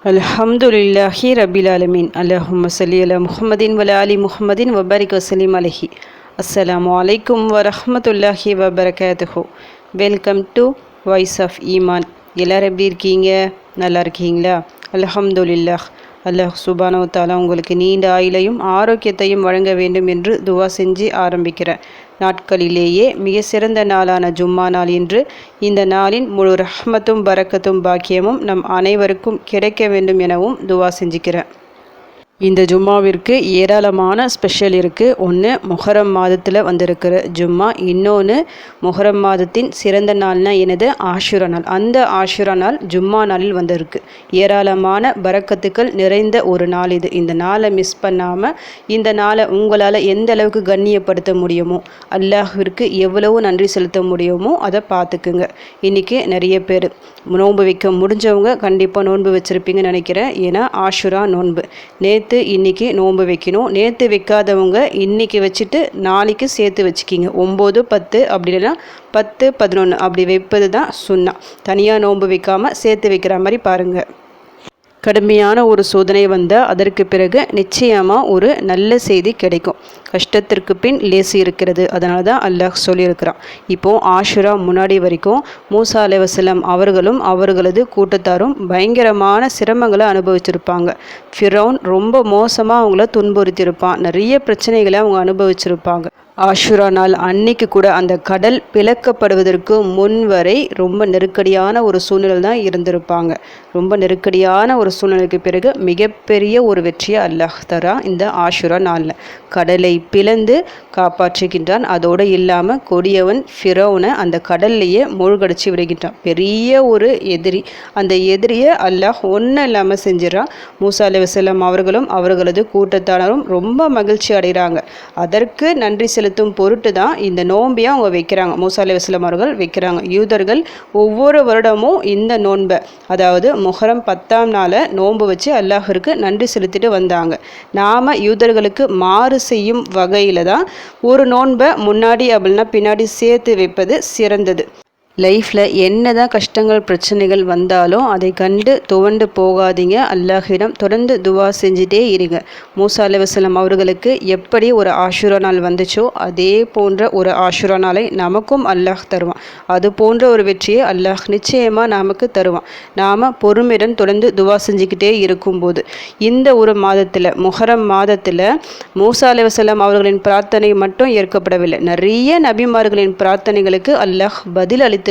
அல்ஹம்துலில்லாஹி ரபில் ஆலமீன். அல்லஹும்ம ஸல்லி அலா முஹம்மதின் வல ஆலி முஹம்மதின் வபாரிக் வஸல்லிம் அலைஹி. அஸ்ஸலாமு அலைக்கும் வரஹ்மத்துல்லாஹி வபரகாத்துஹு. வெல்கம் டு வாய்ஸ் ஆஃப் ஈமான். எல்லோரும் எப்படி இருக்கீங்க? நல்லா இருக்கீங்களா? அல்ஹம்துலில்லாஹ். அல்லாஹ் சுப்ஹானஹு வ தஆலா உங்களுக்கு நீண்ட ஆயுளையும் ஆரோக்கியத்தையும் வழங்க வேண்டும் என்று துவா செஞ்சு ஆரம்பிக்கிறேன். நாட்களிலேயே மிக சிறந்த நாளான ஜும்மா நாள் இன்று. இந்த நாளின் முழு ரஹ்மத்தும் பரக்கத்தும் பாக்கியமும் நம் அனைவருக்கும் கிடைக்க வேண்டும் எனவும் துவா செஞ்சுக்கிறேன். இந்த ஜும்மாவிற்கு ஏராளமான ஸ்பெஷல் இருக்குது. ஒன்று முஹரம் மாதத்தில் வந்திருக்கிற ஜும்மா, இன்னொன்று முஹரம் மாதத்தின் சிறந்த நாள்னால் எனது ஆஷுரா நாள். அந்த ஆஷுரா நாள் ஜும்மா நாளில் வந்திருக்கு. ஏராளமான பரக்கத்துக்கள் நிறைந்த ஒரு நாள் இது. இந்த நாளை மிஸ் பண்ணாமல் இந்த நாளை உங்களால் எந்த அளவுக்கு கண்ணியப்படுத்த முடியுமோ, அல்லாஹ்விற்கு எவ்வளவு நன்றி செலுத்த முடியுமோ அதை பார்த்துக்குங்க. இன்றைக்கி நிறைய பேர் நோன்பு வைக்க முடிஞ்சவங்க கண்டிப்பாக நோன்பு வச்சுருப்பீங்கன்னு நினைக்கிறேன். ஏன்னா ஆஷுரா நோன்பு நேற்று இன்றைக்கி நோன்பு வைக்கணும். நேற்று வைக்காதவங்க இன்றைக்கி வச்சுட்டு நாளைக்கு சேர்த்து வச்சுக்கிங்க. 9, 10 அப்படி இல்லைன்னா 10, 11 அப்படி வைப்பது தான் சுன்னா. தனியாக நோன்பு வைக்காமல் சேர்த்து வைக்கிற மாதிரி பாருங்கள். கடுமையான ஒரு சோதனை வந்தால் அதற்கு பிறகு நிச்சயமாக ஒரு நல்ல செய்தி கிடைக்கும். கஷ்டத்திற்கு பின் லேசி இருக்கிறது. அதனால தான் அல்லாஹ் சொல்லியிருக்கிறான். இப்போது ஆஷுரா முன்னாடி வரைக்கும் மூசா அலைஹிஸ்ஸலாம் அவர்களும் அவர்களது கூட்டத்தாரும் பயங்கரமான சிரமங்களை அனுபவிச்சிருப்பாங்க. ஃபிரௌன் ரொம்ப மோசமாக அவங்கள துன்புறுத்தியிருப்பான். நிறைய பிரச்சனைகளை அவங்க அனுபவிச்சிருப்பாங்க. ஆஷுரா நாள் அன்னைக்கு கூட அந்த கடல் பிளக்கப்படுவதற்கு முன் வரை ரொம்ப நெருக்கடியான ஒரு சூழ்நிலை தான் இருந்திருப்பாங்க. ரொம்ப நெருக்கடியான ஒரு சூழ்நிலைக்கு பிறகு மிகப்பெரிய ஒரு வெற்றியை அல்லாஹ் தரா இந்த ஆஷுரா நாளில். கடலை பிளந்து காப்பாற்றுகின்றான். அதோடு இல்லாமல் கொடியவன் ஃபிரௌனை அந்த கடல்லையே மூழ்கடிச்சு விடுகின்றான். பெரிய ஒரு எதிரி. அந்த எதிரியை அல்லாஹ் ஒன்றும் இல்லாமல் செஞ்சிடறான். மூசா அலைஹிஸ்ஸலாம் அவர்களும் அவர்களது கூட்டத்தாரும் ரொம்ப மகிழ்ச்சி அடைகிறாங்க. அதற்கு நன்றி செலுத்தும் பொருட்டு தான் இந்த நோன்பையை அவங்க வைக்கிறாங்க. மூசா அலைஹிஸ்ஸலாம் அவர்கள் வைக்கிறாங்க. யூதர்கள் ஒவ்வொரு வருடமும் இந்த நோன்பை, அதாவது முஹரம் 10ஆம் நாளை நோன்பு வச்சு அல்லாஹ்விற்கு நன்றி செலுத்திட்டு வந்தாங்க. நாம் யூதர்களுக்கு மாறு செய்யும் வகையில் தான் ஒரு நோன்பை முன்னாடி அப்படின்னா பின்னாடி சேர்த்து வைப்பது சிறந்தது. லைஃப்பில் என்ன தான் கஷ்டங்கள் பிரச்சனைகள் வந்தாலும் அதை கண்டு துவண்டு போகாதீங்க. அல்லாஹ்விடம் தொடர்ந்து துவா செஞ்சுட்டே இருங்க. மூசா அலைஹிஸ்ஸலாம் அவர்களுக்கு எப்படி ஒரு ஆஷுரா நாள் வந்துச்சோ அதே போன்ற ஒரு ஆஷுரா நாளை நமக்கும் அல்லாஹ் தருவான். அது போன்ற ஒரு வெற்றியை அல்லாஹ் நிச்சயமாக நமக்கு தருவான். நாம் பொறுமையுடன் தொடர்ந்து துவா செஞ்சுக்கிட்டே இருக்கும்போது இந்த ஒரு மாதத்தில், முஹரம் மாதத்தில் மூசா அலைஹிஸ்ஸலாம் அவர்களின் பிரார்த்தனை மட்டும் ஏற்கப்படவில்லை. நிறைய நபிமார்களின் பிரார்த்தனைகளுக்கு அல்லாஹ் பதில் அளித்திருக்கின்றான்.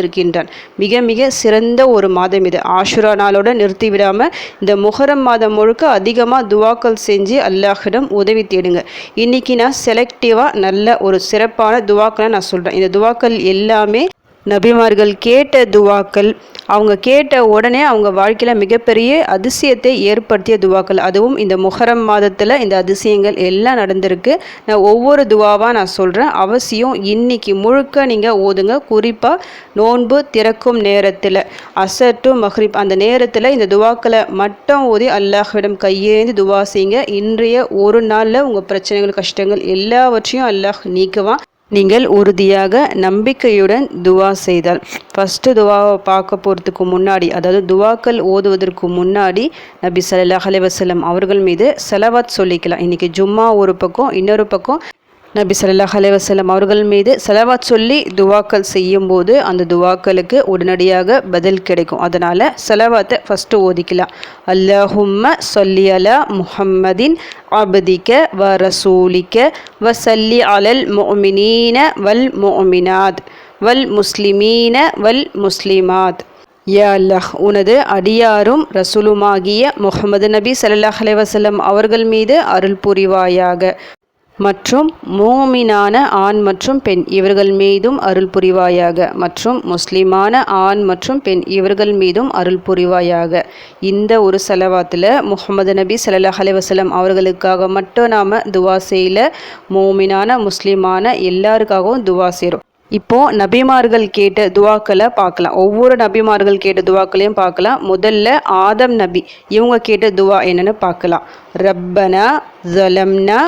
மிக மிக சிறந்த ஒரு மாதம் இது. ஆஷுரா நாளோட நிறுத்தி விடாமல் இந்த முஹரம் மாதம் முழுக்க அதிகமாக துவாக்கள் செஞ்சு அல்லாஹ்விடம் உதவி தேடுங்க. இன்றைக்கி நான் செலக்டிவாக நல்ல ஒரு சிறப்பான துவாக்களை நான் சொல்கிறேன். இந்த துவாக்கள் எல்லாமே நபிமார்கள் கேட்ட துவாக்கள். அவங்க கேட்ட உடனே அவங்க வாழ்க்கையில் மிகப்பெரிய அதிசயத்தை ஏற்படுத்திய துவாக்கள். அதுவும் இந்த முஹரம் மாதத்தில் இந்த அதிசயங்கள் எல்லாம் நடந்திருக்கு. நான் ஒவ்வொரு துவாவாக நான் சொல்கிறேன். அவசியம் இன்றைக்கி முழுக்க நீங்கள் ஓதுங்க. குறிப்பாக நோன்பு திறக்கும் நேரத்தில், அசர் டு மஹ்ரிப் அந்த நேரத்தில் இந்த துவாக்களை மட்டும் ஓதி அல்லாஹ்விடம் கையேந்தி துவா செய்யுங்க. இன்றைய ஒரு நாளில் உங்கள் பிரச்சனைகள் கஷ்டங்கள் எல்லாவற்றையும் அல்லாஹ் நீக்குவான். நீங்கள் உறுதியாக நம்பிக்கையுடன் துவா செய்தால். ஃபஸ்ட்டு துவாவை பார்க்க போகிறதுக்கு முன்னாடி, அதாவது துவாக்கள் ஓதுவதற்கு முன்னாடி நபி ஸல்லல்லாஹு அலைஹி வஸல்லம் அவர்கள் மீது ஸலவாத் சொல்லிக்கலாம். இன்றைக்கி ஜும்மா ஒரு பக்கம், இன்னொரு பக்கம் நபி ஸல்லல்லாஹு அலைஹி வஸல்லம் அவர்கள் மீது ஸலவாத் சொல்லி துவாக்கள் செய்யும்போது அந்த துவாக்களுக்கு உடனடியாக பதில் கிடைக்கும். அதனால் ஸலவாத்தை ஃபஸ்ட்டு ஓதிக்கலாம். அல்லாஹும்ம ஸல்லி அலா முஹம்மதின் அப்திக வ ரசூலிக வ ஸல்லி அலல் முஃமினீன வல் முஃமினாத் வல் முஸ்லிமீன வல் முஸ்லிமாத். யா அல்லாஹ், உனது அடியாரும் ரசூலுமாகிய முஹம்மது நபி ஸல்லல்லாஹு அலைஹி வஸல்லம் அவர்கள் மீது அருள் புரிவாயாக. மற்றும் மூமினான ஆண் மற்றும் பெண் இவர்கள் மீதும் அருள் புரிவாயாக. மற்றும் முஸ்லிமான ஆண் மற்றும் பெண் இவர்கள் மீதும் அருள் புரிவாயாக. இந்த ஒரு ஸலவாத்தில் முஹம்மது நபி ஸல்லல்லாஹு அலைஹி வஸல்லம் அவர்களுக்காக மட்டும் நாம் துவா செய்யல, மூமினான முஸ்லிமான எல்லாருக்காகவும் துவா செய்கிறோம். இப்போது நபிமார்கள் கேட்ட துவாக்களை பார்க்கலாம். ஒவ்வொரு நபிமார்கள் கேட்ட துவாக்களையும் பார்க்கலாம். முதல்ல ஆதம் நபி, இவங்க கேட்ட துவா என்னென்னு பார்க்கலாம். ரப்பனா ஸலம்னா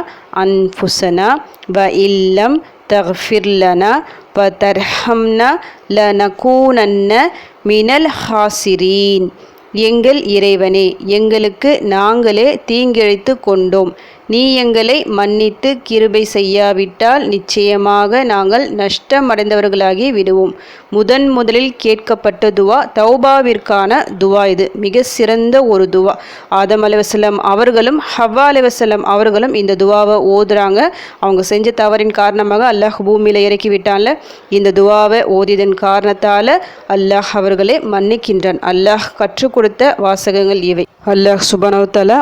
அன்ஃபுஸனா வ இல்லம் தக்ஃபிர் லனா வ தர்ஹம்னா லனகூனன்ன மினல் ஹாசிரீன். எங்கள் இறைவனே, எங்களுக்கு நாங்களே தீங்கிழைத்து கொண்டோம். நீ எங்களை மன்னித்து கிருபை செய்யாவிட்டால் நிச்சயமாக நாங்கள் நஷ்டமடைந்தவர்களாகி விடுவோம். முதலில் கேட்கப்பட்ட துவா தௌபாவிற்கான துவா. இது மிக சிறந்த ஒரு துவா. ஆதம் அலைஹிஸ்ஸலாம் அவர்களும் ஹவ்வா அலைஹிஸ்ஸலாம் அவர்களும் இந்த துவாவை ஓதுறாங்க. அவங்க செஞ்ச தவறின் காரணமாக அல்லாஹ் பூமியில் இறக்கி விட்டான்ல, இந்த துவாவை ஓதியதன் காரணத்தால் அல்லாஹ் அவர்களை மன்னிக்கின்றான். அல்லாஹ் கற்றுக் கொடுத்த வாசகங்கள் இவை. அல்லாஹ் சுப்ஹானஹு வ தஆலா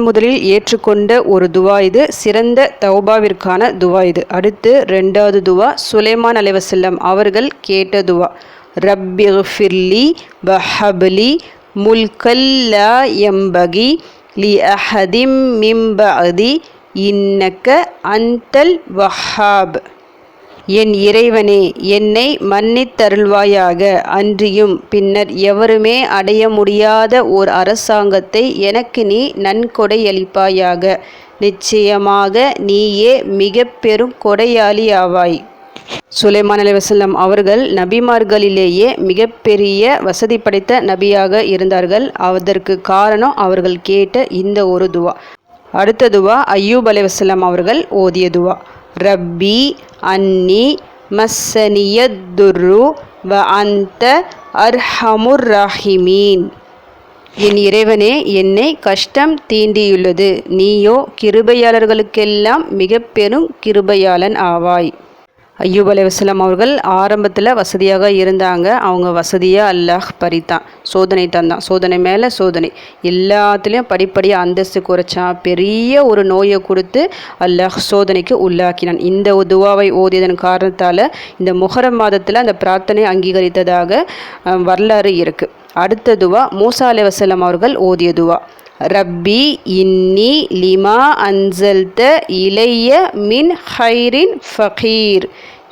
முதலில் ஏற்றுக்கொண்ட ஒரு துவா இது. சிறந்த தௌபாவிற்கான துவா இது. அடுத்து 2வது துவா சுலைமான் அலைஹிஸ்ஸலாம் அவர்கள் கேட்ட துவா. ரப்பிஃபிர்லி வஹப்லி முல்கல் லா யம்பகி லி அஹதிம் மின் பஅதி இன்னக அன்தல் வஹ்ஹாப். என் இறைவனே, என்னை மன்னித்தருள்வாயாக. அன்றியும் பின்னர் எவருமே அடைய முடியாத ஓர் அரசாங்கத்தை எனக்கு நீ நன்கொடையளிப்பாயாக. நிச்சயமாக நீயே மிக பெரும் கொடையாளி ஆவாய். சுலைமான் அலைஹிஸ்ஸலாம் அவர்கள் நபிமார்களிலேயே மிகப்பெரிய வசதி படைத்த நபியாக இருந்தார்கள். அதற்கு காரணம் அவர்கள் கேட்ட இந்த ஒரு துவா. அடுத்த துவா அய்யூப் அலைஹிஸ்ஸலாம் அவர்கள் ஓதிய துவா. ரப்பி அன்னி மஸ்ஸனியத் துர்ரு வ அன்த அர்ஹமுர் ராஹிமீன். என் இறைவனே, என்னை கஷ்டம் தீண்டியுள்ளது. நீயோ கிருபையாளர்களுக்கெல்லாம் மிக பெரும் கிருபையாளன் ஆவாய். அய்யூப் அலைஹிஸ்ஸலாம் அவர்கள் ஆரம்பத்தில் வசதியாக இருந்தாங்க. அவங்க வசதியாக அல்லாஹ் பறித்தான், சோதனை தந்தான், சோதனை மேலே சோதனை. எல்லாத்துலேயும் படிப்படியாக அந்தஸ்து குறைச்சான். பெரிய ஒரு நோயை கொடுத்து அல்லாஹ் சோதனைக்கு உள்ளாக்கினான். இந்த துவாவை ஓதியதன் காரணத்தால் இந்த முஹர்ரம் மாதத்தில் அந்த பிரார்த்தனை அங்கீகரித்ததாக வரலாறு இருக்குது. அடுத்த துவா மூசா அலைஹிஸ்ஸலாம் அவர்கள் ஓதிய துவா. ரப்பி இன்னி லிமா அன்சல்த இலைய மின் ஹைரின் ஃபகீர்.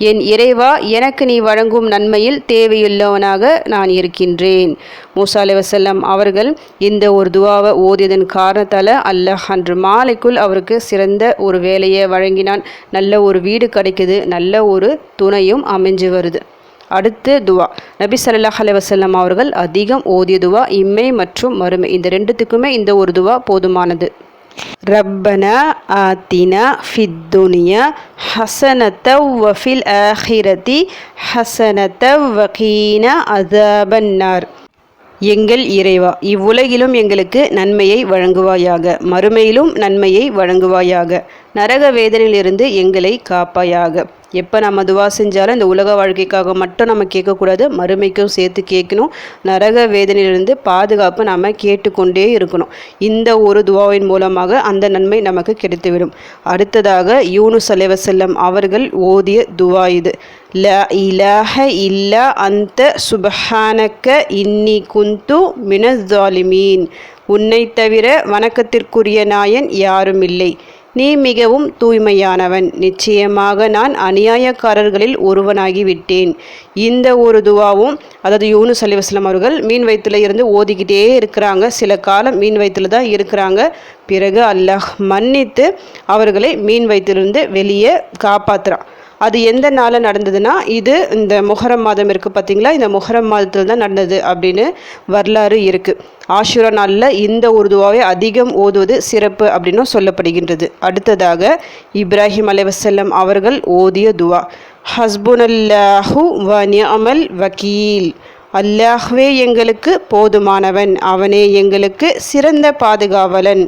என் இறைவா, எனக்கு நீ வழங்கும் நன்மையில் தேவையுள்ளவனாக நான் இருக்கின்றேன். மூசா அலைஹிஸ்ஸலாம் அவர்கள் இந்த ஒரு துவாவை ஓதியதன் காரணத்தால் அல்லாஹ் அன்று மாலைக்குள் அவருக்கு சிறந்த ஒரு வேலையை வழங்கினான். நல்ல ஒரு வீடு கிடைக்குது, நல்ல ஒரு துணையும் அமைஞ்சு வருது. அடுத்து துவா நபி ஸல்லல்லாஹு அலைஹி வஸல்லம் அவர்கள் அதிகம் ஓதிய துவா இம்மை மற்றும் மறுமை. இந்த ரெண்டுத்துக்குமே இந்த ஒரு துவா போதுமானது. ரப்பனா ஆத்தினா ஃபித் துனியா ஹஸனத்தவ் வ ஃபில் ஆஹிரதி ஹஸனத்தவ் வ கீனா அஸாபன்னார். எங்கள் இறைவா, இவ்வுலகிலும் எங்களுக்கு நன்மையை வழங்குவாயாக, மறுமையிலும் நன்மையை வழங்குவாயாக, நரக வேதனையிலிருந்து எங்களை காப்பாயாக. எப்போ நம்ம துவா செஞ்சாலும் இந்த உலக வாழ்க்கைக்காக மட்டும் நம்ம கேட்கக்கூடாது, மறுமைக்கும் சேர்த்து கேட்கணும். நரக வேதனையிலிருந்து பாதுகாப்பு நம்ம கேட்டுக்கொண்டே இருக்கணும். இந்த ஒரு துவாவின் மூலமாக அந்த நன்மை நமக்கு கிடைத்துவிடும். அடுத்ததாக யூனுஸ் அலைஹிஸ்ஸலாம் அவர்கள் ஓதிய துவா இது. லா இலாஹ இல்லா அந்த சுப்ஹானக்க இன்னி குந்து மினஸ் ஸாலிமீன். உன்னை தவிர வணக்கத்திற்குரிய நாயன் யாரும் இல்லை, நீ மிகவும் தூய்மையானவன். நிச்சயமாக நான் அநியாயக்காரர்களில் ஒருவனாகிவிட்டேன். இந்த ஒரு துவாவும், அதாவது யூனுஸ் அலைஹிஸ்ஸலாம் அவர்கள் மீன் வயிற்றுல இருந்து ஓதிக்கிட்டே இருக்கிறாங்க. சில காலம் மீன் வயிற்றுல தான் இருக்கிறாங்க. பிறகு அல்லாஹ் மன்னித்து அவர்களை மீன் வயிற்றிலிருந்து வெளியே காப்பாற்றுறான். அது எந்த நாளில் நடந்ததுன்னா, இது இந்த முஹர்ரம் மாதம் இருக்குது பார்த்தீங்களா, இந்த முஹர்ரம் மாதத்தில் தான் நடந்தது அப்படின்னு வரலாறு இருக்குது. ஆஷுரா நாளில் இந்த ஒரு துவாவை அதிகம் ஓதுவது சிறப்பு அப்படின்னு சொல்லப்படுகின்றது. அடுத்ததாக இப்ராஹிம் அலைஹிஸ்ஸலாம் அவர்கள் ஓதிய துவா. ஹஸ்புனல்லாஹு வ நிஅமல் வக்கீல். அல்லாஹ்வே எங்களுக்கு போதுமானவன், அவனே எங்களுக்கு சிறந்த பாதுகாவலன்.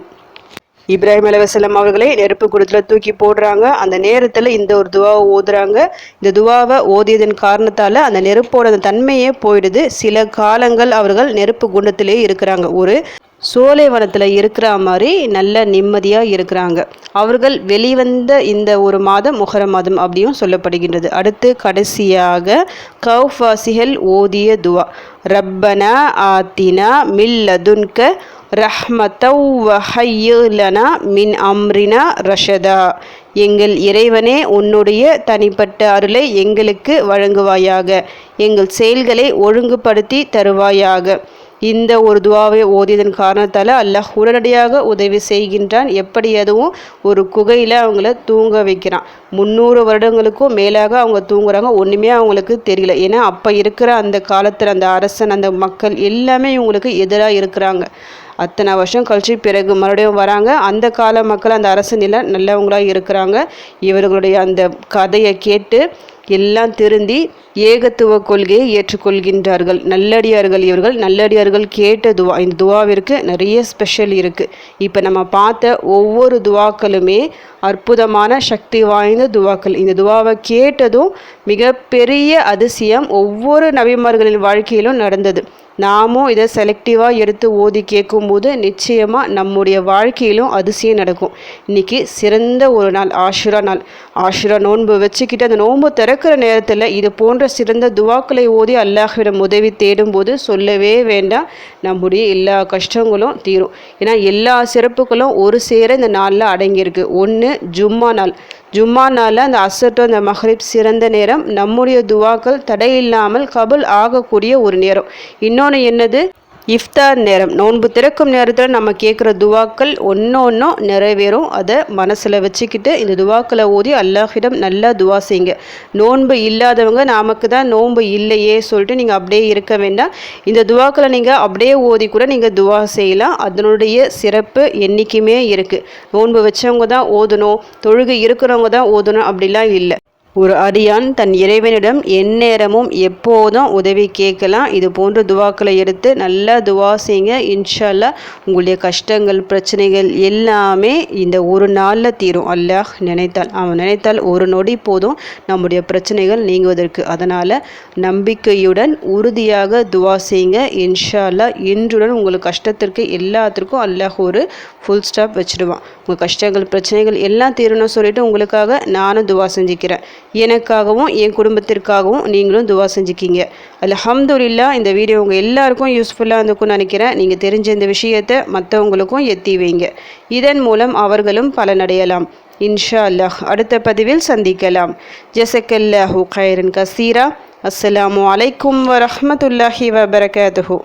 இப்ராஹிம் அலைஹிஸ்ஸலாம் அவர்களை நெருப்பு குடத்தில் தூக்கி போடுறாங்க. அந்த நேரத்தில் இந்த ஒரு துவாவை ஓதுறாங்க. இந்த துவாவை ஓதியதன் காரணத்தால் அந்த நெருப்போட தன்மையே போயிடுது. சில காலங்கள் அவர்கள் நெருப்பு குண்டத்திலே இருக்கிறாங்க. ஒரு சோலைவனத்தில் இருக்கிற மாதிரி நல்ல நிம்மதியாக இருக்கிறாங்க. அவர்கள் வெளிவந்த இந்த ஒரு மாதம் முஹர்ரம் மாதம் அப்படியும் சொல்லப்படுகின்றது. அடுத்து கடைசியாக கௌஃபாசிகள் ஓதிய துவா. ரப்பனா ஆத்தினா மில்லதுன்க ரஹ்மத்தவ் வ ஹய்யி லனா மின் அம்ரினா ரஷதா. எங்கள் இறைவனே, உன்னுடைய தனிப்பட்ட அருளை எங்களுக்கு வழங்குவாயாக, எங்கள் செயல்களை ஒழுங்குபடுத்தி தருவாயாக. இந்த ஒரு துவாவை ஓதியதன் காரணத்தால் அல்லாஹ் உடனடியாக உதவி செய்கின்றான். எப்படி அதுவும் ஒரு குகையில் அவங்கள தூங்க வைக்கிறான். 300 வருடங்களுக்கும் மேலாக அவங்க தூங்குறாங்க. ஒன்றுமே அவங்களுக்கு தெரியல. ஏன்னா அப்போ இருக்கிற அந்த காலத்தில் அந்த அரசன் அந்த மக்கள் எல்லாமே இவங்களுக்கு எதிராக இருக்கிறாங்க. அத்தனை வருஷம் கழிச்சு பிறகு மறுபடியும் வராங்க. அந்த கால மக்கள் அந்த அரசனில் நல்லவங்களாக இருக்கிறாங்க. இவர்களுடைய அந்த கதையை கேட்டு எல்லாம் திருந்தி ஏகத்துவ கொள்கையை ஏற்றுக்கொள்கின்றார்கள். நல்லடியார்கள் இவர்கள். நல்லடியார்கள் கேட்ட துவா. இந்த துவாவிற்கு நிறைய ஸ்பெஷல் இருக்குது. இப்போ நம்ம பார்த்த ஒவ்வொரு துவாக்களுமே அற்புதமான சக்தி வாய்ந்த துவாக்கள். இந்த துவாவை கேட்டதும் மிகப்பெரிய அதிசயம் ஒவ்வொரு நபிமார்களின் வாழ்க்கையிலும் நடந்தது. நாமும் இதை செலக்டிவாக எடுத்து ஓதி கேட்கும்போது நிச்சயமாக நம்முடைய வாழ்க்கையிலும் அதிசயம் நடக்கும். இன்றைக்கி சிறந்த ஒரு நாள், ஆஷுரா நாள். ஆஷுரா நோன்பு வச்சுக்கிட்டு அந்த நோன்பு திறக்கிற நேரத்தில் இது போன்ற சிறந்த துவாக்களை ஓதி அல்லாஹ்விடம் உதவி தேடும்போது சொல்லவே வேண்டாம், நம்முடைய எல்லா கஷ்டங்களும் தீரும். ஏன்னா எல்லா சிறப்புகளும் ஒரு சேர இந்த நாளில் அடங்கியிருக்கு. ஒன்று ஜும்மா நாள். ஜும்மா நாளில் அந்த அசர் டு அந்த மஹ்ரிப் சிறந்த நேரம். நம்முடைய துவாக்கள் தடையில்லாமல் கபுல் ஆகக்கூடிய ஒரு நேரம். இன்னொன்று என்னது? இஃப்தார் நேரம். நோன்பு திறக்கும் நேரத்தில் நம்ம கேட்குற துவாக்கள் ஒன்றும் நிறைவேறும். அதை மனசில் வச்சுக்கிட்டு இந்த துவாக்களை ஓதி அல்லாஹ்விடம் நல்லா துவா செய்யுங்க. நோன்பு இல்லாதவங்க நமக்கு தான் நோன்பு இல்லையே சொல்லிட்டு நீங்கள் அப்படியே இருக்க வேண்டாம். இந்த துவாக்களை நீங்கள் அப்படியே ஓதி கூட நீங்கள் துவா செய்யலாம். அதனுடைய சிறப்பு என்றைக்குமே இருக்குது. நோன்பு வச்சவங்க தான் ஓதணும், தொழுகை இருக்கிறவங்க தான் ஓதணும் அப்படிலாம் இல்லை. ஒரு அடியான் தன் இறைவனிடம் எந்நேரமும் எப்போதும் உதவி கேட்கலாம். இது போன்ற துவாக்களை எடுத்து நல்லா துவா செய்யுங்க. இன்ஷா அல்லாஹ் உங்களுடைய கஷ்டங்கள் பிரச்சனைகள் எல்லாமே இந்த ஒரு நாளில் தீரும். அல்லாஹ் நினைத்தால், அவன் நினைத்தால் ஒரு நொடி போதும் நம்முடைய பிரச்சனைகள் நீங்குவதற்கு. அதனால் நம்பிக்கையுடன் உறுதியாக துவா செய்யுங்க. இன்ஷா அல்லாஹ் இன்றுடன் உங்களுக்கு கஷ்டத்திற்கு எல்லாத்திற்கும் அல்லாஹ் ஒரு ஃபுல் ஸ்டாப் வச்சுடுவான். உங்கள் கஷ்டங்கள் பிரச்சனைகள் எல்லாம் தீரணும்னு சொல்லிட்டு உங்களுக்காக நானும் துவா செஞ்சுக்கிறேன். எனக்காகவும் என் குடும்பத்திற்காகவும் நீங்களும் துவா செஞ்சுக்கிங்க. அல்ஹம்துலில்லாஹ். இந்த வீடியோ உங்கள் எல்லாருக்கும் யூஸ்ஃபுல்லாக இருந்துக்கும்னு நினைக்கிறேன். நீங்கள் தெரிஞ்ச இந்த விஷயத்தை மற்றவங்களுக்கும் எத்தி வைங்க. இதன் மூலம் அவர்களும் பலனடையலாம். இன்ஷா அல்லாஹ். அடுத்த பதிவில் சந்திக்கலாம். ஜஸக்கல்லாஹு கைரன் கசீரா. அஸ்ஸலாமு அலைக்கும் வரஹ்மத்துல்லாஹி வபரகாத்துஹு.